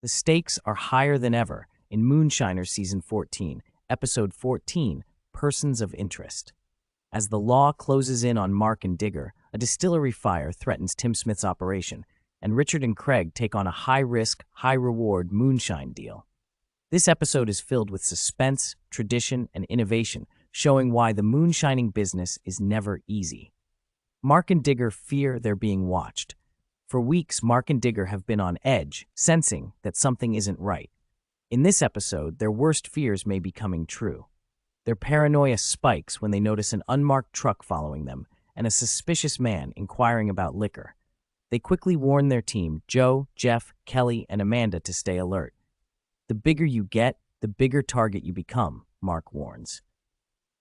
The stakes are higher than ever in Moonshiners Season 14, Episode 14, Persons of Interest. As the law closes in on Mark and Digger, a distillery fire threatens Tim Smith's operation, and Richard and Craig take on a high-risk, high-reward moonshine deal. This episode is filled with suspense, tradition, and innovation, showing why the moonshining business is never easy. Mark and Digger fear they're being watched. For weeks, Mark and Digger have been on edge, sensing that something isn't right. In this episode, their worst fears may be coming true. Their paranoia spikes when they notice an unmarked truck following them and a suspicious man inquiring about liquor. They quickly warn their team, Joe, Jeff, Kelly, and Amanda, to stay alert. The bigger you get, the bigger target you become, Mark warns.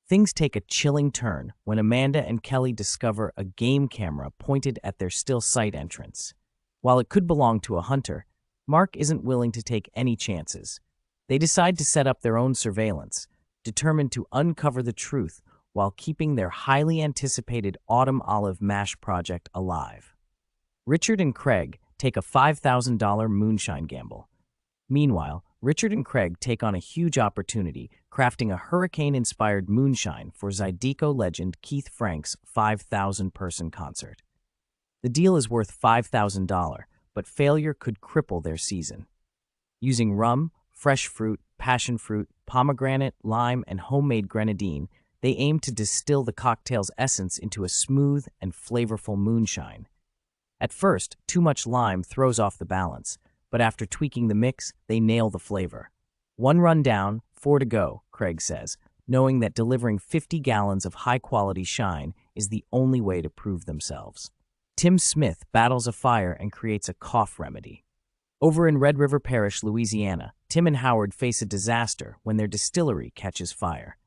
Things take a chilling turn when Amanda and Kelly discover a game camera pointed at their still sight entrance. While it could belong to a hunter, Mark isn't willing to take any chances. They decide to set up their own surveillance, determined to uncover the truth while keeping their highly anticipated autumn olive mash project alive. Richard and Craig take a $5,000 moonshine gamble. Meanwhile, Richard and Craig take on a huge opportunity, crafting a hurricane-inspired moonshine for Zydeco legend Keith Frank's 5,000-person concert. The deal is worth $5,000, but failure could cripple their season. Using rum, fresh fruit, passion fruit, pomegranate, lime, and homemade grenadine, they aim to distill the cocktail's essence into a smooth and flavorful moonshine. At first, too much lime throws off the balance, but after tweaking the mix, they nail the flavor. 1 run down, 4 to go, Craig says, knowing that delivering 50 gallons of high-quality shine is the only way to prove themselves. Tim Smith battles a fire and creates a cough remedy. Over in Red River Parish, Louisiana, Tim and Howard face a disaster when their distillery catches fire.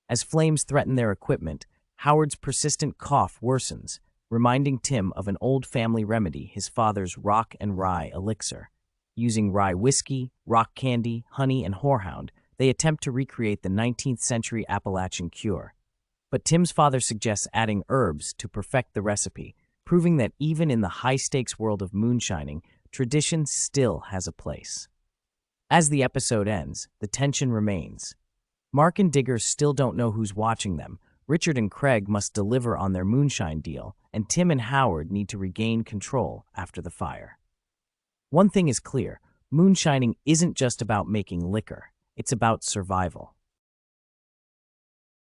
As flames threaten their equipment, Howard's persistent cough worsens, reminding Tim of an old family remedy, his father's rock and rye elixir. Using rye whiskey, rock candy, honey, and horehound, they attempt to recreate the 19th century Appalachian cure. But Tim's father suggests adding herbs to perfect the recipe, proving that even in the high-stakes world of moonshining, tradition still has a place. As the episode ends, the tension remains. Mark and Digger still don't know who's watching them. Richard and Craig must deliver on their moonshine deal, and Tim and Howard need to regain control after the fire. One thing is clear, moonshining isn't just about making liquor, it's about survival.